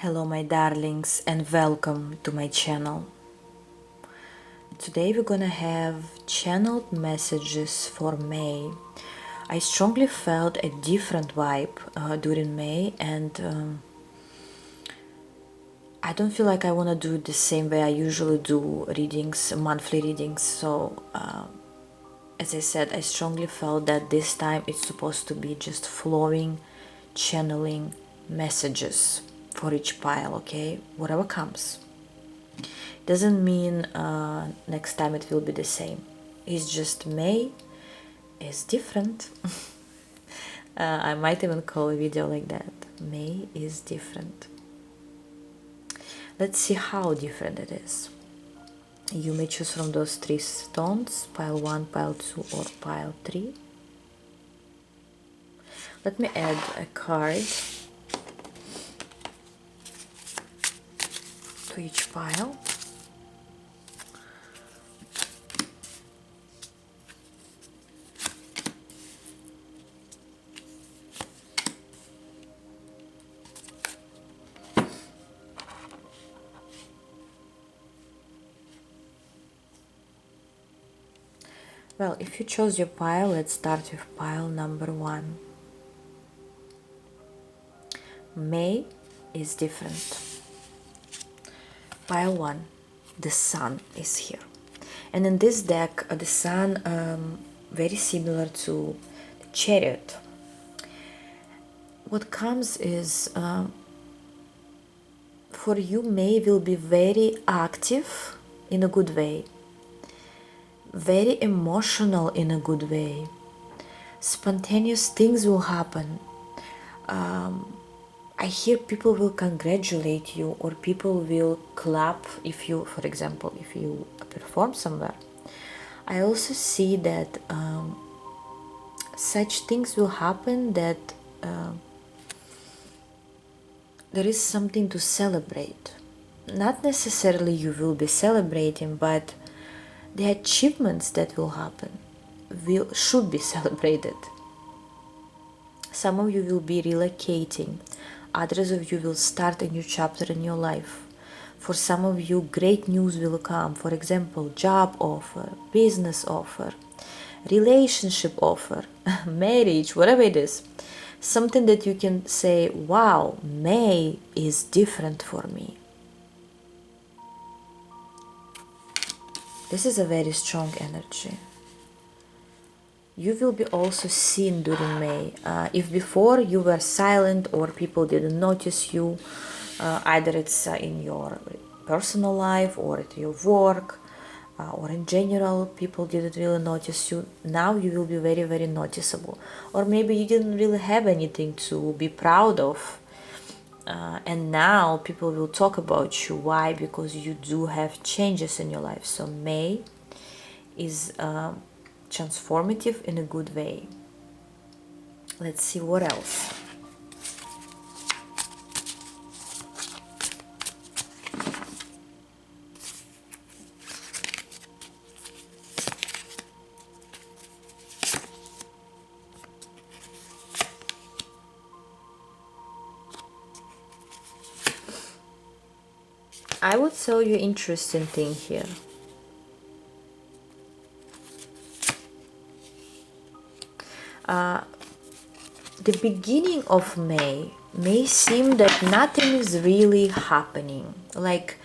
Hello my darlings and welcome to my channel. Today we're gonna have channeled messages for May. I strongly felt a different vibe during May, and I don't feel like I want to do it the same way I usually do readings, monthly readings. So as I said, I strongly felt that this time it's supposed to be just flowing, channeling messages for each pile, okay? Whatever comes. Doesn't mean next time it will be the same. It's just May is different. I might even call a video like that. May is different. Let's see how different it is. You may choose from those three stones, pile 1, pile 2 or pile 3. Let me add a card to each pile. Well, if you chose your pile, let's start with pile number 1. May is different. Pile 1, the sun is here. And in this deck, the sun, very similar to the chariot. What comes is, for you, May will be very active in a good way. Very emotional in a good way. Spontaneous things will happen. I hear people will congratulate you, or people will clap if you, for example, if you perform somewhere. I also see that such things will happen, that there is something to celebrate. Not necessarily you will be celebrating, but the achievements that will happen should be celebrated. Some of you will be relocating. Others of you will start a new chapter in your life. For some of you, great news will come. For example, job offer, business offer, relationship offer, marriage, whatever it is. Something that you can say, wow, May is different for me. This is a very strong energy. You will be also seen during May. If before you were silent or people didn't notice you, either it's in your personal life or at your work, or in general, people didn't really notice you, now you will be very, very noticeable. Or maybe you didn't really have anything to be proud of. And now people will talk about you. Why? Because you do have changes in your life. So May is transformative in a good way. Let's see what else. I would tell you interesting thing here. The beginning of May may seem that nothing is really happening. Like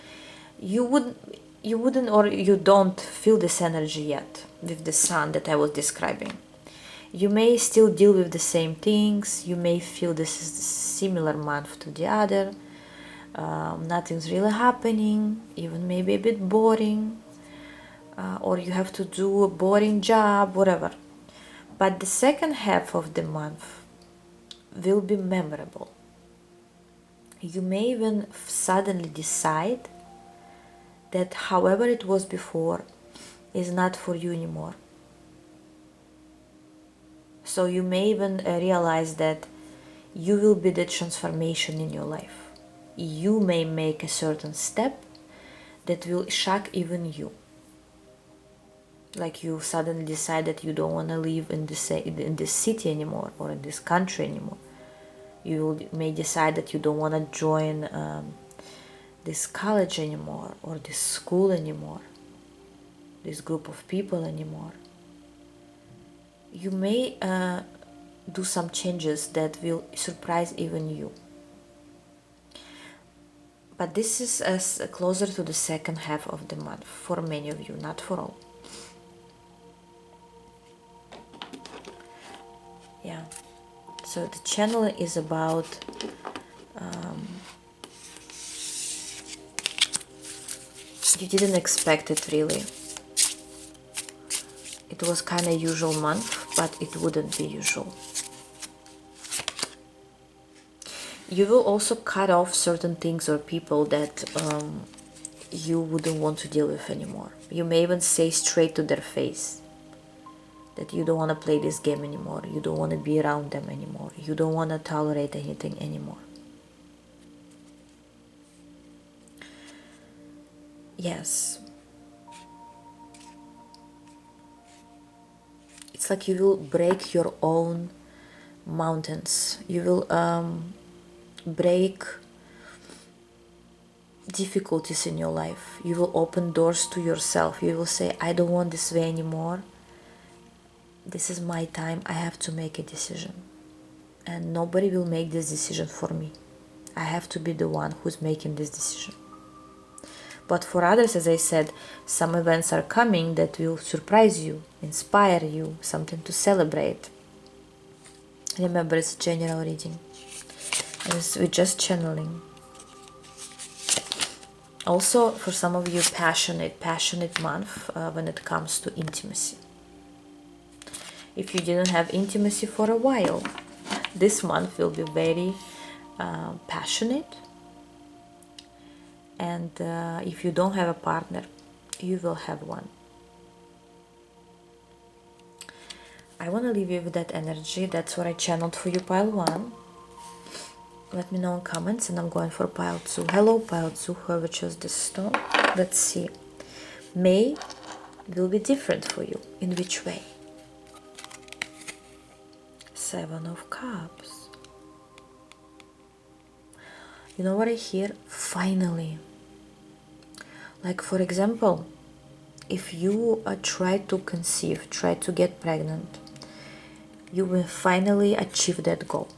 you wouldn't or you don't feel this energy yet with the sun that I was describing. You may still deal with the same things. You may feel this is a similar month to the other. Nothing's really happening, even maybe a bit boring, or you have to do a boring job, whatever. But the second half of the month will be memorable. You may even suddenly decide that however it was before is not for you anymore. So you may even realize that you will be the transformation in your life. You may make a certain step that will shock even you. Like you suddenly decide that you don't want to live in this city anymore or in this country anymore. You may decide that you don't want to join this college anymore, or this school anymore, this group of people anymore. You may do some changes that will surprise even you. But this is as closer to the second half of the month for many of you, not for all. Yeah. So the channel is about you didn't expect it really. It was kind of usual month, but it wouldn't be usual. You will also cut off certain things or people that you wouldn't want to deal with anymore. You may even say straight to their face that you don't want to play this game anymore. You don't want to be around them anymore. You don't want to tolerate anything anymore. Yes. It's like you will break your own mountains. You will break difficulties in your life. You will open doors to yourself. You will say, I don't want this way anymore. This is my time. I have to make a decision. And nobody will make this decision for me. I have to be the one who's making this decision. But for others, as I said, some events are coming that will surprise you, inspire you, something to celebrate. Remember, it's a general reading. We're just channeling. Also, for some of you, passionate month when it comes to intimacy. If you didn't have intimacy for a while, this month will be very passionate. And if you don't have a partner, you will have one. I want to leave you with that energy. That's what I channeled for you, pile 1. Let me know in comments, and I'm going for pile 2. Hello, pile 2, whoever chose this stone. Let's see. May will be different for you. In which way? 7 of Cups. You know what I hear? Finally. Like, for example, if you try to conceive, try to get pregnant, you will finally achieve that goal.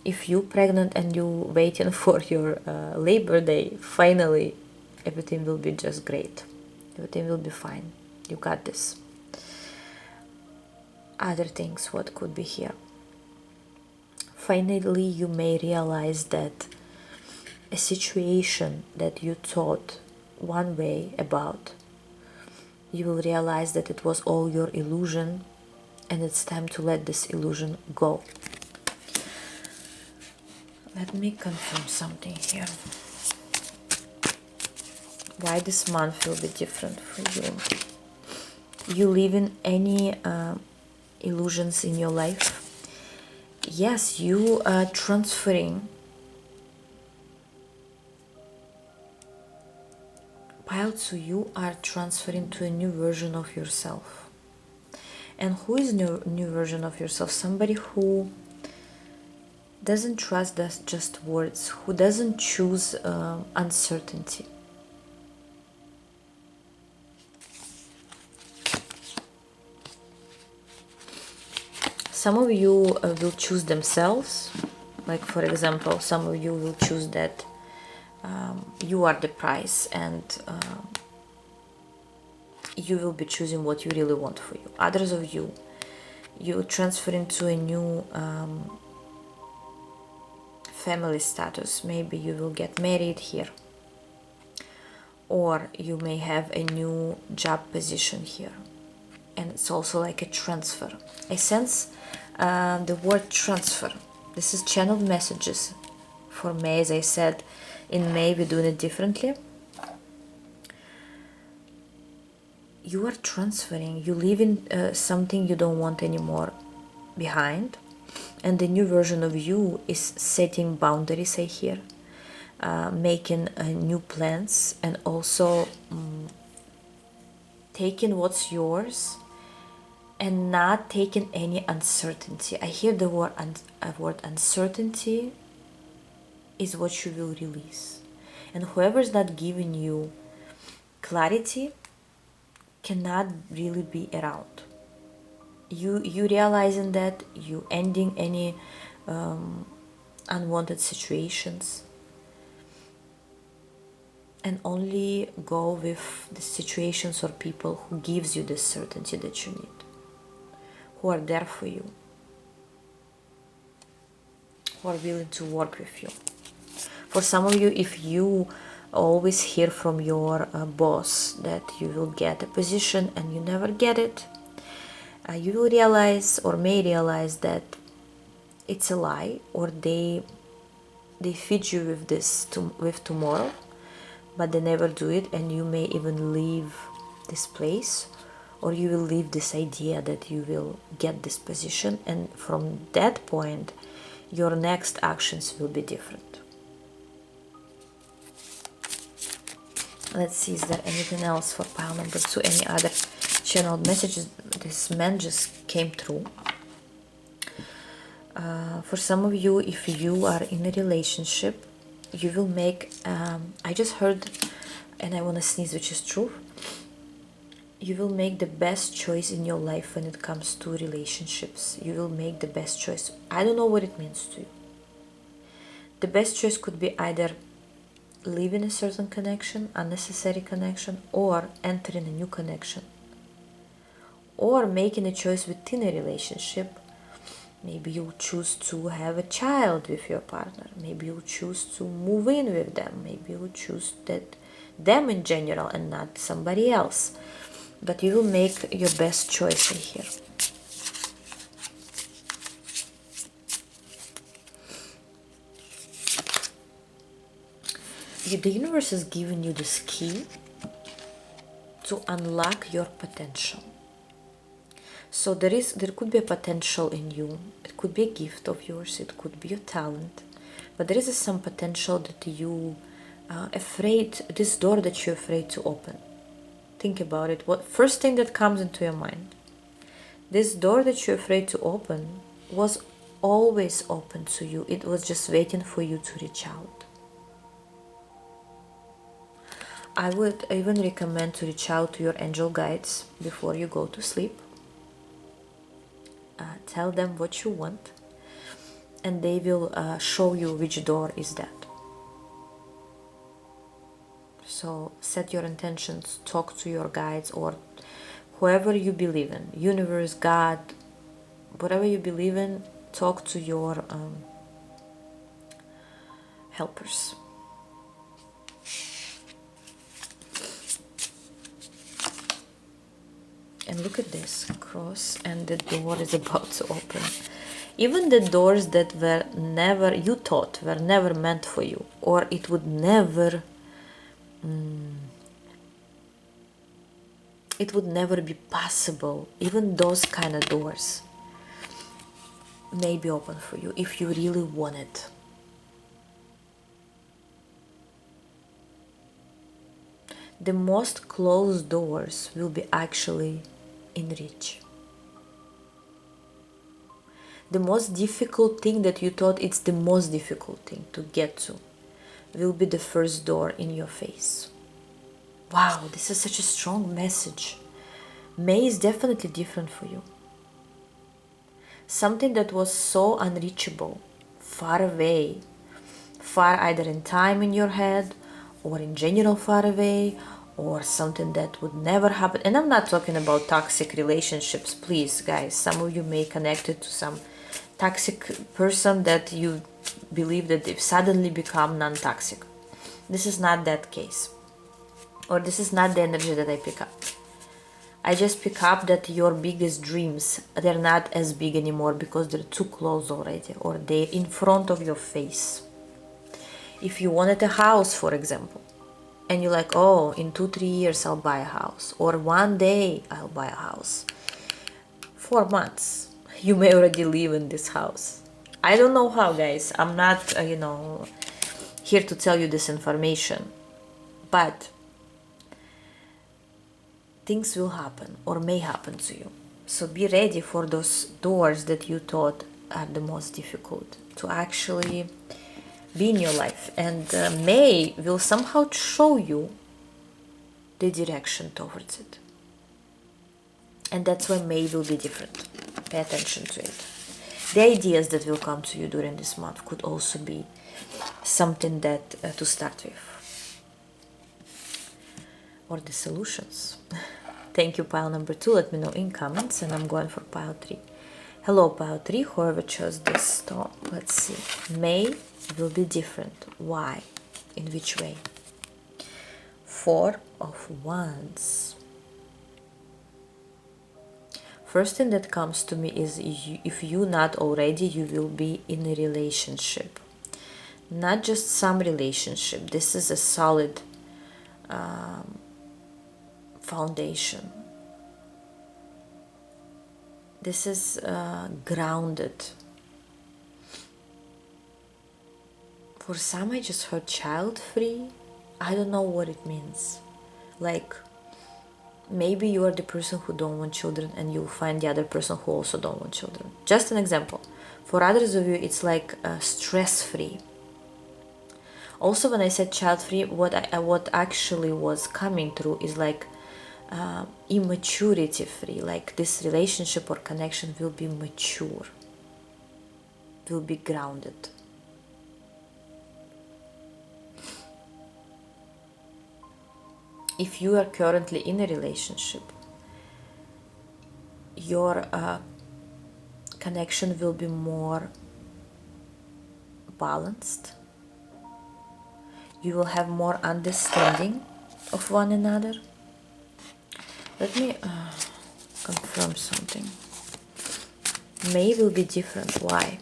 If you're pregnant and you're waiting for your labor day, finally everything will be just great. Everything will be fine. You got this. Other things, what could be here? Finally, you may realize that a situation that you thought one way about, you will realize that it was all your illusion, and it's time to let this illusion go. Let me confirm something here. Why this month will be different for you? You live in any illusions in your life? Yes, you are transferring. Pile 2, you are transferring to a new version of yourself. And who is new version of yourself? Somebody who doesn't trust just words, who doesn't choose uncertainty. Some of you will choose themselves. Like, for example, some of you will choose that you are the prize, and you will be choosing what you really want for you. Others of you, you transfer into a new family status. Maybe you will get married here, or you may have a new job position here, and it's also like a transfer. I sense the word transfer. This is channeled messages for May. As I said, in May we're doing it differently. You are transferring. You leave in something you don't want anymore behind, and the new version of you is setting boundaries, I hear, making new plans, and also taking what's yours and not taking any uncertainty. I hear the word uncertainty is what you will release. And whoever's not giving you clarity cannot really be around. You realizing that, you ending any unwanted situations, and only go with the situations or people who gives you the certainty that you need, who are there for you, who are willing to work with you. For some of you, if you always hear from your boss that you will get a position and you never get it, you will realize or may realize that it's a lie, or they feed you with this with tomorrow, but they never do it, and you may even leave this place, or you will leave this idea that you will get this position, and from that point your next actions will be different. Let's see, is there anything else for pile number 2? Any other channeled messages? This man just came through. For some of you, if you are in a relationship, you will make, I just heard, and I want to sneeze, which is true, you will make the best choice in your life when it comes to relationships. You will make the best choice. I don't know what it means to you. The best choice could be either leaving a certain connection, unnecessary connection, or entering a new connection, or making a choice within a relationship. Maybe you choose to have a child with your partner. Maybe you choose to move in with them. Maybe you choose that them in general and not somebody else. But you will make your best choice in here. The universe is giving you this key to unlock your potential. So there could be a potential in you. It could be a gift of yours. It could be a talent. But there is some potential that you afraid, this door that you're afraid to open. Think about it. What first thing that comes into your mind? This door that you're afraid to open was always open to you. It was just waiting for you to reach out. I would even recommend to reach out to your angel guides before you go to sleep. Tell them what you want, and they will show you which door is that. So set your intentions, talk to your guides or whoever you believe in, universe, God, whatever you believe in, talk to your helpers. And look at this cross, and the door is about to open. Even the doors that were never, you thought were never meant for you, or it would never, it would never be possible. Even those kind of doors may be open for you if you really want it. The most closed doors will be actually in reach. The most difficult thing that you thought it's the most difficult thing to get to will be the first door in your face. Wow, this is such a strong message. May is definitely different for you. Something that was so unreachable, far away, far either in time in your head or in general far away, or something that would never happen. And I'm not talking about toxic relationships, please guys. Some of you may connect it to some toxic person that you believe that they've suddenly become non-toxic. This is not that case, or this is not the energy that I pick up. I just pick up that your biggest dreams, they're not as big anymore because they're too close already, or they're in front of your face. If you wanted a house, for example, and you're like, oh, in 2-3 years I'll buy a house, or one day I'll buy a house. 4 months, you may already live in this house. I don't know how, guys. I'm not, here to tell you this information, but things will happen or may happen to you. So be ready for those doors that you thought are the most difficult to actually be in your life, and May will somehow show you the direction towards it. And that's why May will be different. Pay attention to it. The ideas that will come to you during this month could also be something that to start with, or the solutions. Thank you, pile number 2. Let me know in comments, and I'm going for pile 3. Hello, pile 3. Whoever chose this stone. Let's see. May will be different. Why? In which way? 4 of Wands. First thing that comes to me is if you not already, you will be in a relationship. Not just some relationship. This is a solid foundation. This is grounded. For some, I just heard child-free. I don't know what it means. Like, maybe you are the person who don't want children and you'll find the other person who also don't want children. Just an example. For others of you, it's like stress-free. Also, when I said child-free, what actually was coming through is like immaturity-free. Like this relationship or connection will be mature, will be grounded. If you are currently in a relationship, your connection will be more balanced. You will have more understanding of one another. Let me confirm something. May will be different. Why?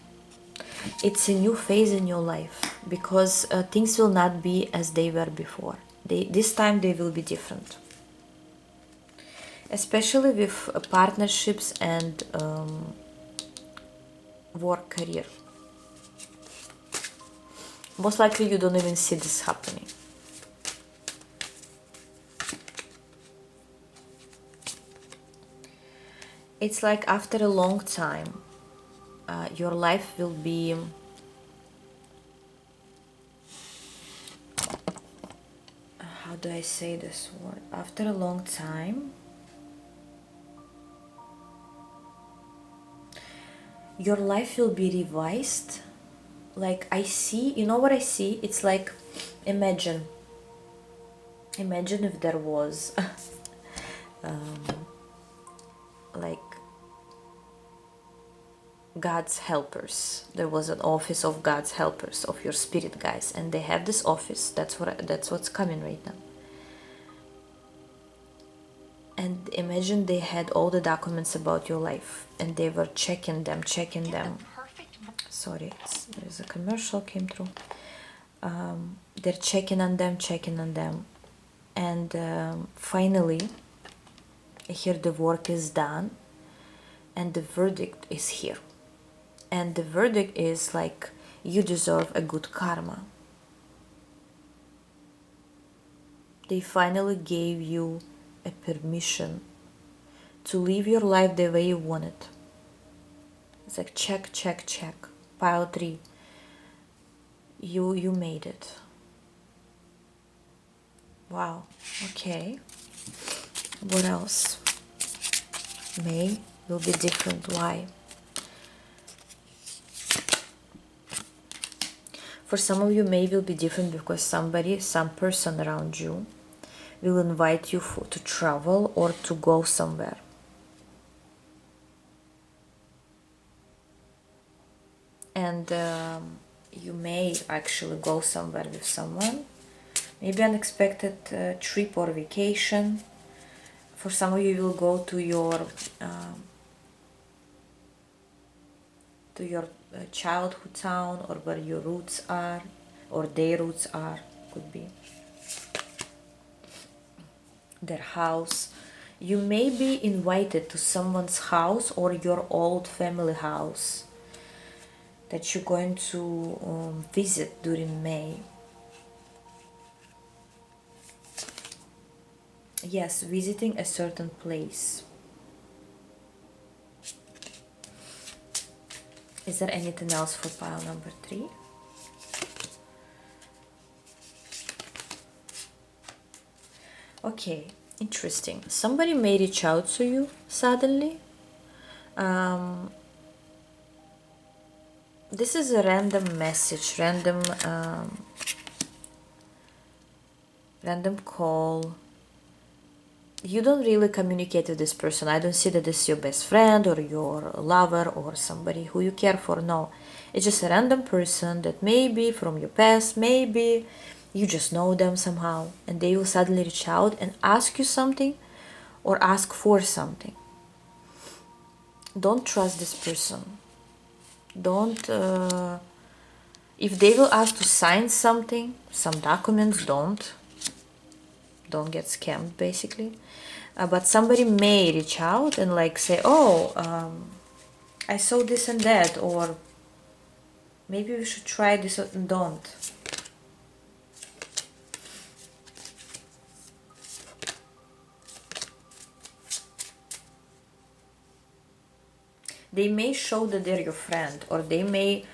It's a new phase in your life, because things will not be as they were before. This time they will be different. Especially with partnerships and work career. Most likely you don't even see this happening. It's like after a long time, your life will be how do I say this word? After a long time, your life will be revised. Like I see, you know what I see? It's like, imagine if there was like God's helpers. There was an office of God's helpers, of your spirit guides, and they have this office. That's what's coming right now. And imagine they had all the documents about your life, and they were checking them. Sorry, there's a commercial came through. They're checking on them, and finally, here the work is done, and the verdict is here. And the verdict is like, you deserve a good karma. They finally gave you a permission to live your life the way you want it. It's like check. Pile 3. You made it. Wow. Okay. What else? May will be different. Why? For some of you, May will be different because some person around you will invite you to travel or to go somewhere. And you may actually go somewhere with someone. Maybe unexpected trip or vacation. For some of you, you will go to your childhood town, or where your roots are, or their roots are, could be their house. You may be invited to someone's house or your old family house that you're going to visit during May. Yes, visiting a certain place. Is there anything else for pile number 3? Okay, interesting. Somebody may reach out to you suddenly. Um, this is a random message, random call. You don't really communicate with this person. I don't see that this is your best friend or your lover or somebody who you care for. No, it's just a random person that maybe from your past, maybe you just know them somehow, and they will suddenly reach out and ask you something or ask for something. Don't trust this person. Don't if they will ask to sign something, some documents, don't get scammed basically. But somebody may reach out and like say, oh, I saw this and that, or maybe we should try this, and don't. They may show that they're your friend, or they may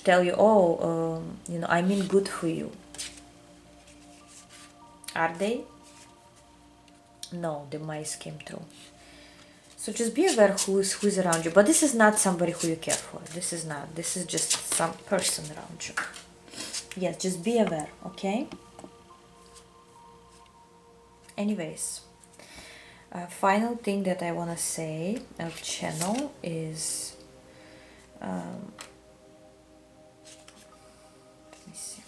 tell you, oh, I mean good for you. Are they? No, the mice came through. So just be aware who's around you. But this is not somebody who you care for. This is not. This is just some person around you. Yes, just be aware, okay? Anyways, final thing that I want to say of channel is let me see.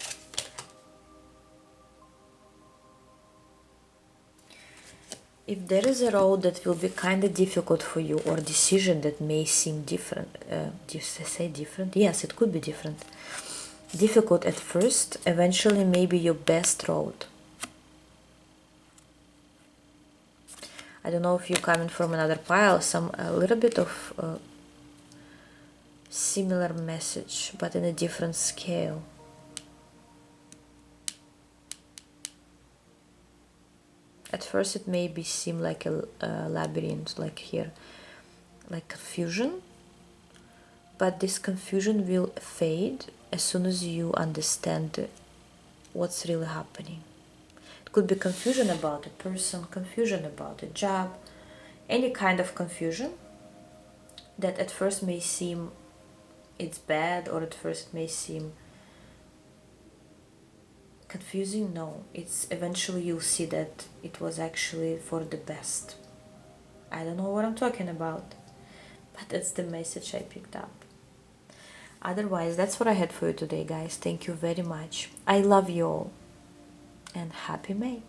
If there is a road that will be kind of difficult for you, or decision that may seem different, just say different? Yes, it could be different. Difficult at first, eventually maybe your best road. I don't know if you're coming from another pile, a little bit of similar message, but in a different scale. At first it may seem like a labyrinth, like here, like confusion, but this confusion will fade as soon as you understand what's really happening. It could be confusion about a person, confusion about a job, any kind of confusion that at first may seem it's bad, or at first it may seem confusing. No, it's eventually you'll see that it was actually for the best. I don't know what I'm talking about, but that's the message I picked up. Otherwise, that's what I had for you today, guys. Thank you very much. I love you all, and happy May.